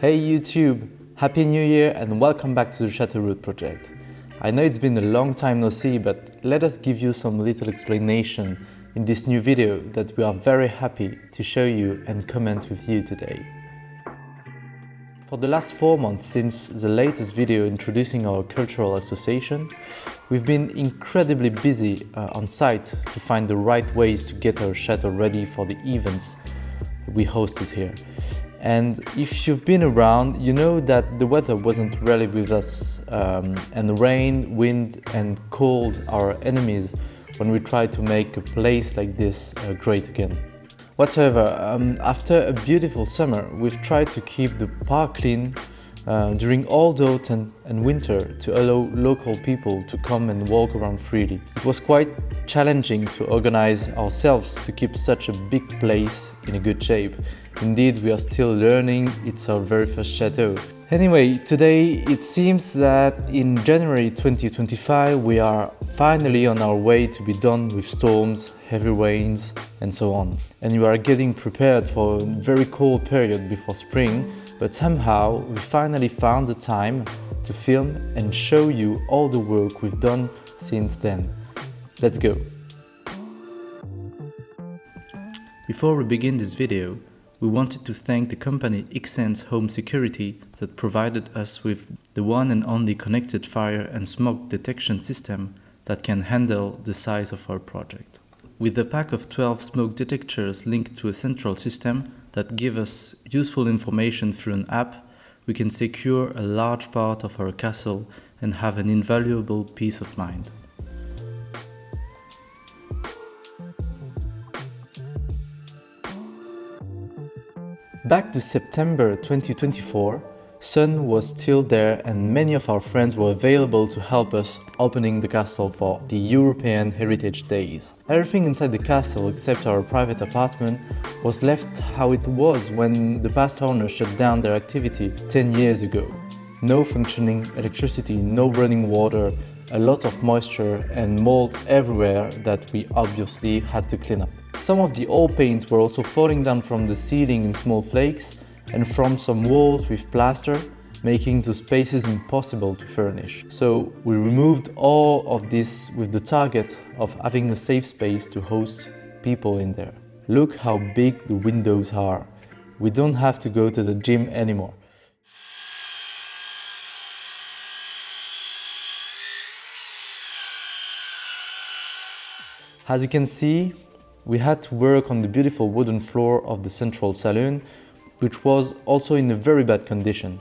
Hey YouTube! Happy New Year and welcome back to the Chateau Route project. I know it's been a long time no see, but let us give you some little explanation in this new video that we are very happy to show you and comment with you today. For the last 4 months since the latest video introducing our cultural association, we've been incredibly busy on site to find the right ways to get our chateau ready for the events we hosted here. And if you've been around, you know that the weather wasn't really with us, and rain, wind and cold are enemies when we try to make a place like this great again. Whatever, after a beautiful summer, we've tried to keep the park clean during all the autumn and winter to allow local people to come and walk around freely. It was quite challenging to organize ourselves to keep such a big place in a good shape. Indeed, we are still learning, it's our very first chateau. Anyway, today it seems that in January 2025 we are finally on our way to be done with storms, heavy rains and so on. And we are getting prepared for a very cold period before spring, but somehow we finally found the time to film and show you all the work we've done since then. Let's go! Before we begin this video, we wanted to thank the company Xsense Home Security that provided us with the one and only connected fire and smoke detection system that can handle the size of our project. With a pack of 12 smoke detectors linked to a central system that give us useful information through an app, we can secure a large part of our castle and have an invaluable peace of mind. Back to September 2024, sun was still there and many of our friends were available to help us opening the castle for the European Heritage Days. Everything inside the castle except our private apartment was left how it was when the past owners shut down their activity 10 years ago. No functioning electricity, no running water, a lot of moisture and mold everywhere that we obviously had to clean up. Some of the old paints were also falling down from the ceiling in small flakes and from some walls with plaster, making the spaces impossible to furnish. So we removed all of this with the target of having a safe space to host people in there. Look how big the windows are. We don't have to go to the gym anymore. As you can see, we had to work on the beautiful wooden floor of the central saloon, which was also in a very bad condition.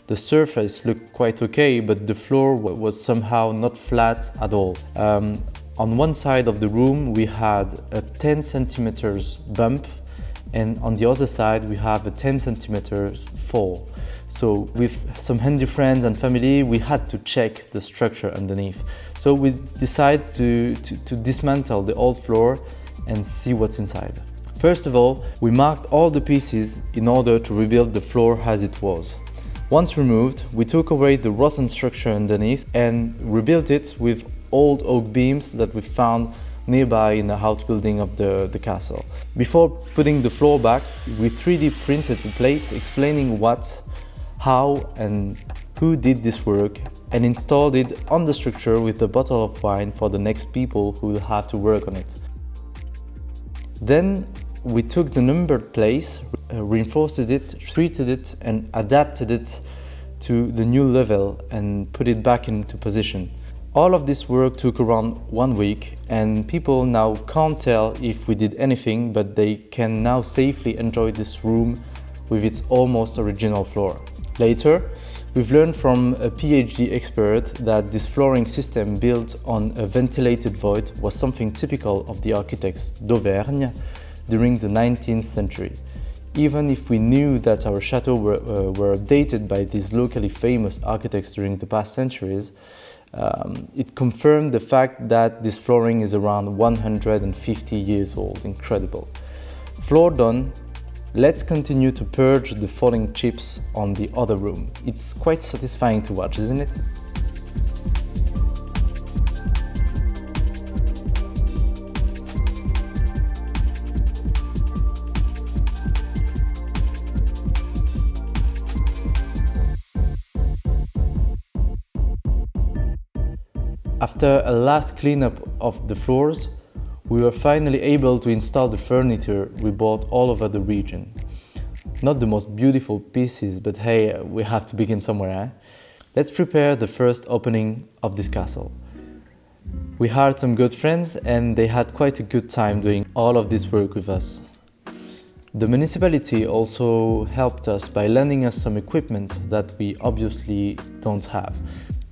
The surface looked quite okay, but the floor was somehow not flat at all. On one side of the room we had a 10 centimeters bump, and on the other side we have a 10 centimeters fall. So with some handy friends and family, we had to check the structure underneath. So we decided to dismantle the old floor and see what's inside. First of all, we marked all the pieces in order to rebuild the floor as it was. Once removed, we took away the rotten structure underneath and rebuilt it with old oak beams that we found nearby in the outbuilding of the castle. Before putting the floor back, we 3D printed the plates explaining what, how and who did this work and installed it on the structure with a bottle of wine for the next people who will have to work on it. Then we took the numbered place, reinforced it, treated it and adapted it to the new level and put it back into position. All of this work took around 1 week and people now can't tell if we did anything, but they can now safely enjoy this room with its almost original floor. Later, we've learned from a PhD expert that this flooring system built on a ventilated void was something typical of the architects d'Auvergne during the 19th century. Even if we knew that our chateaux were updated by these locally famous architects during the past centuries, it confirmed the fact that this flooring is around 150 years old. Incredible. Floor done. Let's continue to purge the falling chips on the other room. It's quite satisfying to watch, isn't it? After a last cleanup of the floors, we were finally able to install the furniture we bought all over the region. Not the most beautiful pieces, but hey, we have to begin somewhere, eh? Let's prepare the first opening of this castle. We hired some good friends and they had quite a good time doing all of this work with us. The municipality also helped us by lending us some equipment that we obviously don't have.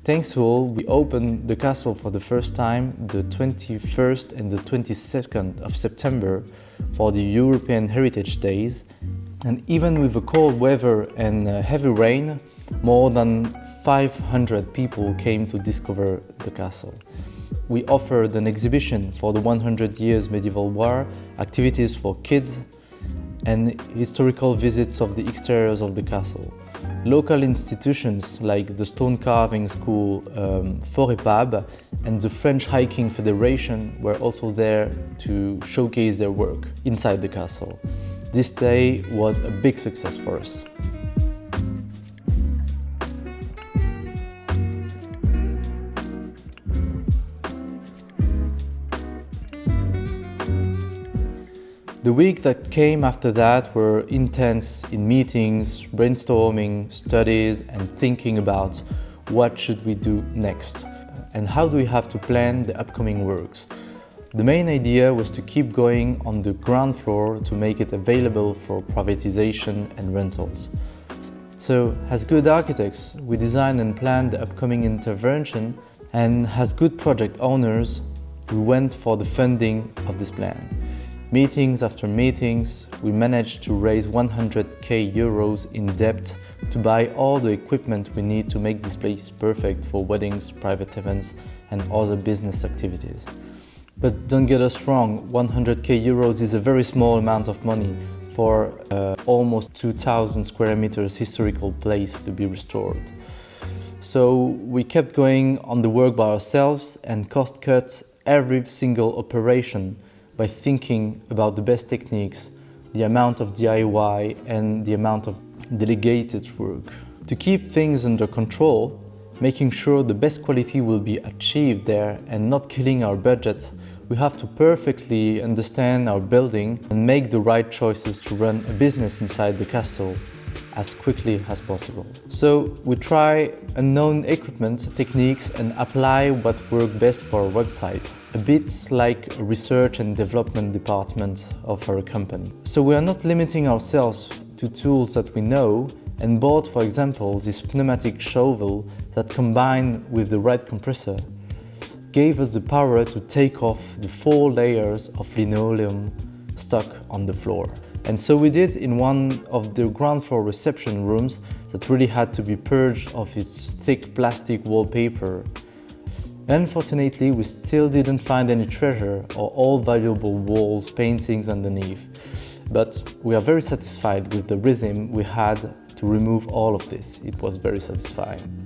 Thanks to all, we opened the castle for the first time the 21st and the 22nd of September for the European Heritage Days. And even with the cold weather and heavy rain, more than 500 people came to discover the castle. We offered an exhibition for the 100 years medieval war, activities for kids, and historical visits of the exteriors of the castle. Local institutions like the stone carving school Forepab and the French Hiking Federation were also there to showcase their work inside the castle. This day was a big success for us. The week that came after that were intense in meetings, brainstorming, studies, and thinking about what should we do next and how do we have to plan the upcoming works. The main idea was to keep going on the ground floor to make it available for privatization and rentals. So, as good architects, we designed and planned the upcoming intervention, and as good project owners, we went for the funding of this plan. Meetings after meetings, we managed to raise 100k euros in debt to buy all the equipment we need to make this place perfect for weddings, private events, and other business activities. But don't get us wrong, 100k euros is a very small amount of money for almost 2,000 square meters historical place to be restored. So we kept going on the work by ourselves and cost cut every single operation by thinking about the best techniques, the amount of DIY and the amount of delegated work. To keep things under control, making sure the best quality will be achieved there and not killing our budget, we have to perfectly understand our building and make the right choices to run a business inside the castle as quickly as possible. So we try unknown equipment, techniques, and apply what works best for our website, a bit like a research and development department of our company. So we are not limiting ourselves to tools that we know and bought, for example, this pneumatic shovel that combined with the right compressor gave us the power to take off the 4 layers of linoleum stuck on the floor. And so we did in one of the ground floor reception rooms that really had to be purged of its thick plastic wallpaper. Unfortunately, we still didn't find any treasure or all valuable walls paintings underneath. But we are very satisfied with the rhythm we had to remove all of this. It was very satisfying.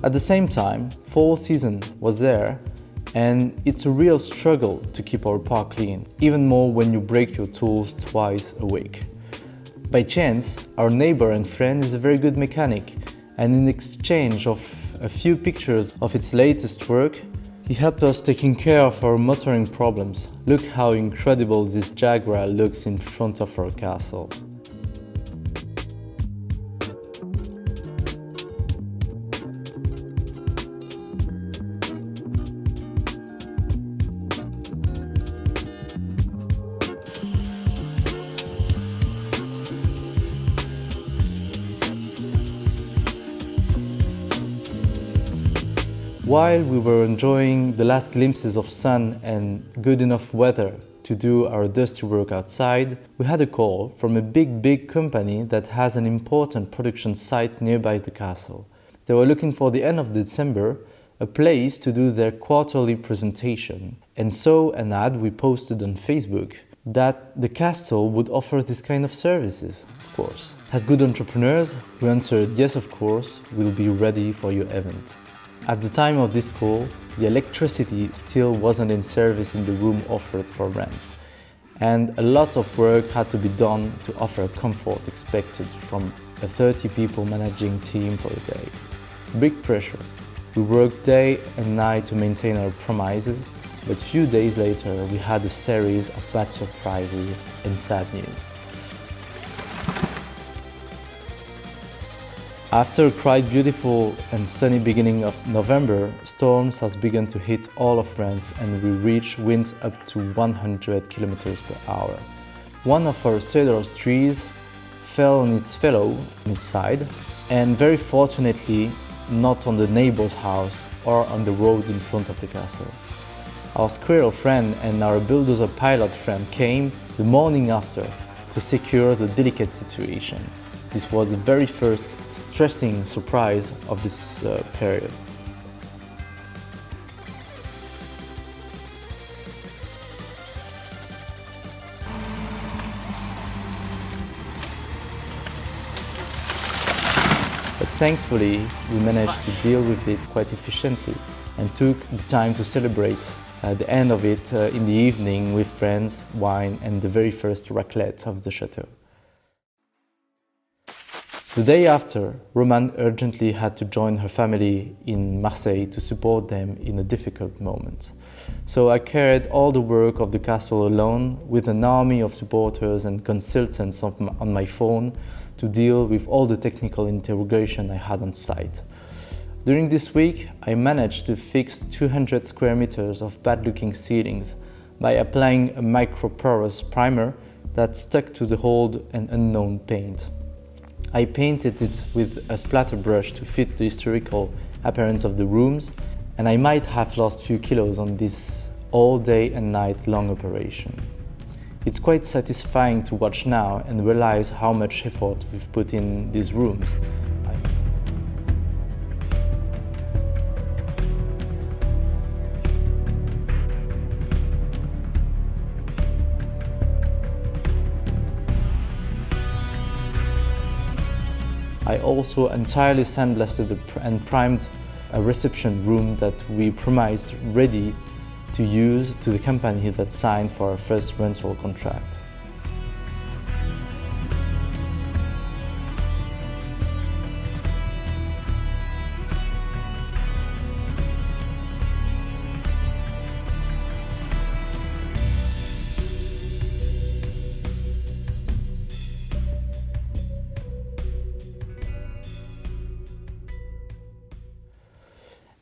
At the same time, fall season was there, and it's a real struggle to keep our park clean, even more when you break your tools twice a week. By chance, our neighbor and friend is a very good mechanic, and in exchange of a few pictures of its latest work, he helped us taking care of our motoring problems. Look how incredible this Jaguar looks in front of our castle. While we were enjoying the last glimpses of sun and good enough weather to do our dusty work outside, we had a call from a big company that has an important production site nearby the castle. They were looking for the end of December a place to do their quarterly presentation, and so an ad we posted on Facebook that the castle would offer this kind of services, of course. As good entrepreneurs, we answered, yes, of course, we'll be ready for your event. At the time of this call, the electricity still wasn't in service in the room offered for rent. And a lot of work had to be done to offer comfort expected from a 30 people managing team for a day. Big pressure. We worked day and night to maintain our promises, but few days later we had a series of bad surprises and sad news. After a quite beautiful and sunny beginning of November, storms has begun to hit all of France and we reached winds up to 100 kilometers per hour. One of our cedar trees fell on its fellow on its side, and very fortunately not on the neighbor's house or on the road in front of the castle. Our squirrel friend and our bulldozer pilot friend came the morning after to secure the delicate situation. This was the very first stressing surprise of this period. But thankfully, we managed to deal with it quite efficiently and took the time to celebrate the end of it in the evening with friends, wine and the very first raclette of the chateau. The day after, Romane urgently had to join her family in Marseille to support them in a difficult moment. So I carried all the work of the castle alone with an army of supporters and consultants on my phone to deal with all the technical interrogation I had on site. During this week, I managed to fix 200 square meters of bad-looking ceilings by applying a micro-porous primer that stuck to the old and unknown paint. I painted it with a splatter brush to fit the historical appearance of the rooms, and I might have lost few kilos on this all day and night long operation. It's quite satisfying to watch now and realize how much effort we've put in these rooms. I also entirely sandblasted and primed a reception room that we promised ready to use to the company that signed for our first rental contract.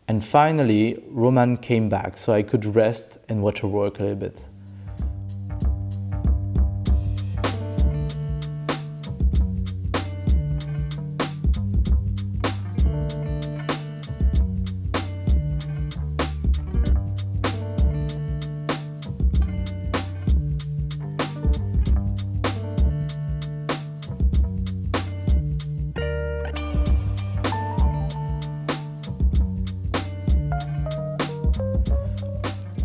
And finally, Romane came back so I could rest and watch her work a little bit.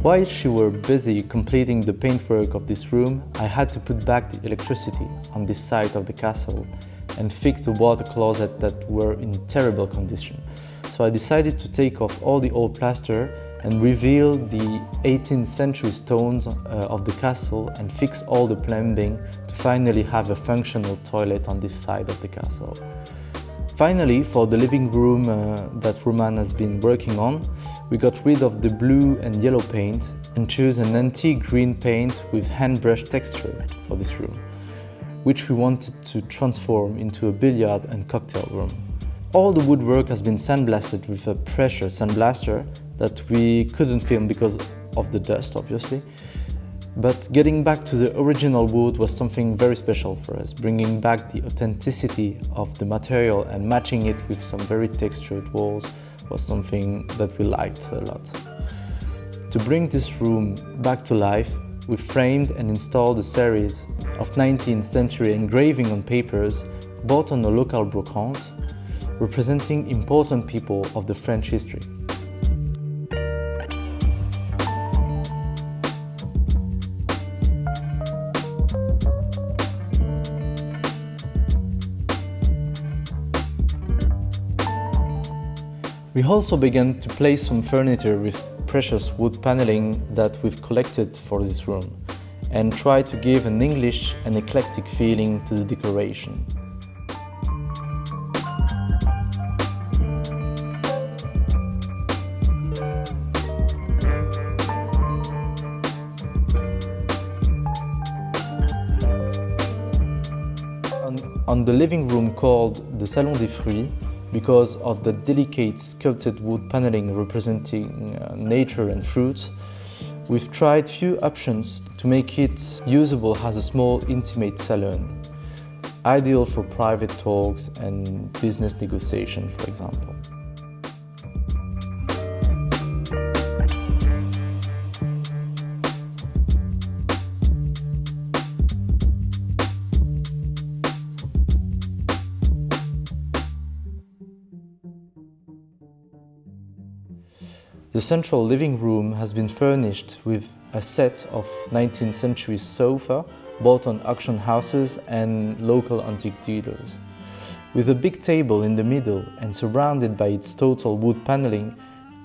While she were busy completing the paintwork of this room, I had to put back the electricity on this side of the castle and fix the water closet that were in terrible condition. So I decided to take off all the old plaster and reveal the 18th century stones of the castle and fix all the plumbing to finally have a functional toilet on this side of the castle. Finally, for the living room that Romane has been working on, we got rid of the blue and yellow paint and chose an antique green paint with hand brush texture for this room, which we wanted to transform into a billiard and cocktail room. All the woodwork has been sandblasted with a pressure sandblaster that we couldn't film because of the dust, obviously. But getting back to the original wood was something very special for us. Bringing back the authenticity of the material and matching it with some very textured walls was something that we liked a lot. To bring this room back to life, we framed and installed a series of 19th century engraving on papers bought on a local brocante, representing important people of the French history. We also began to place some furniture with precious wood paneling that we've collected for this room and try to give an English and eclectic feeling to the decoration. On the living room called the Salon des Fruits, because of the delicate sculpted wood paneling representing nature and fruits, we've tried few options to make it usable as a small intimate salon, ideal for private talks and business negotiation, for example. The central living room has been furnished with a set of 19th century sofa bought on auction houses and local antique dealers. With a big table in the middle and surrounded by its total wood paneling,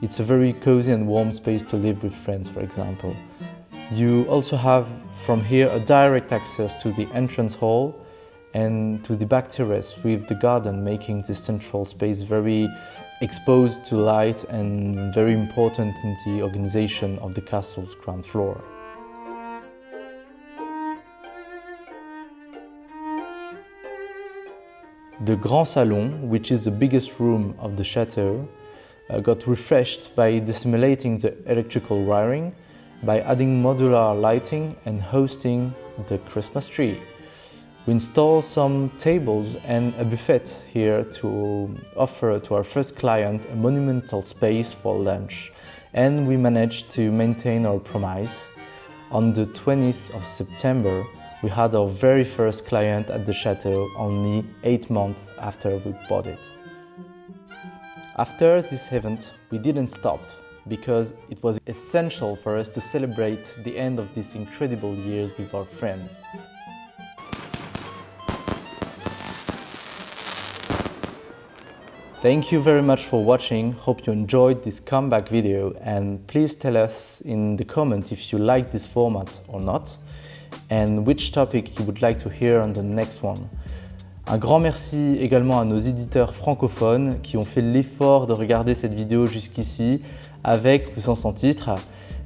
it's a very cozy and warm space to live with friends, for example. You also have from here a direct access to the entrance hall and to the back terrace with the garden, making this central space very exposed to light and very important in the organization of the castle's ground floor. The Grand Salon, which is the biggest room of the chateau, got refreshed by dissimulating the electrical wiring, by adding modular lighting and hosting the Christmas tree. We installed some tables and a buffet here to offer to our first client a monumental space for lunch. And we managed to maintain our promise. On the 20th of September, we had our very first client at the chateau only 8 months after we bought it. After this event, we didn't stop because it was essential for us to celebrate the end of these incredible years with our friends. Thank you very much for watching. Hope you enjoyed this comeback video, and please tell us in the comment if you like this format or not and which topic you would like to hear on the next one. Un grand merci également à nos éditeurs francophones qui ont fait l'effort de regarder cette vidéo jusqu'ici avec ou sans son-titre.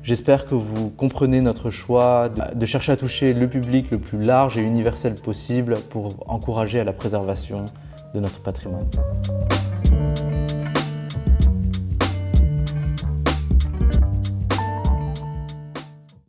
J'espère que vous comprenez notre choix de chercher à toucher le public le plus large et universel possible pour encourager à la préservation de notre patrimoine.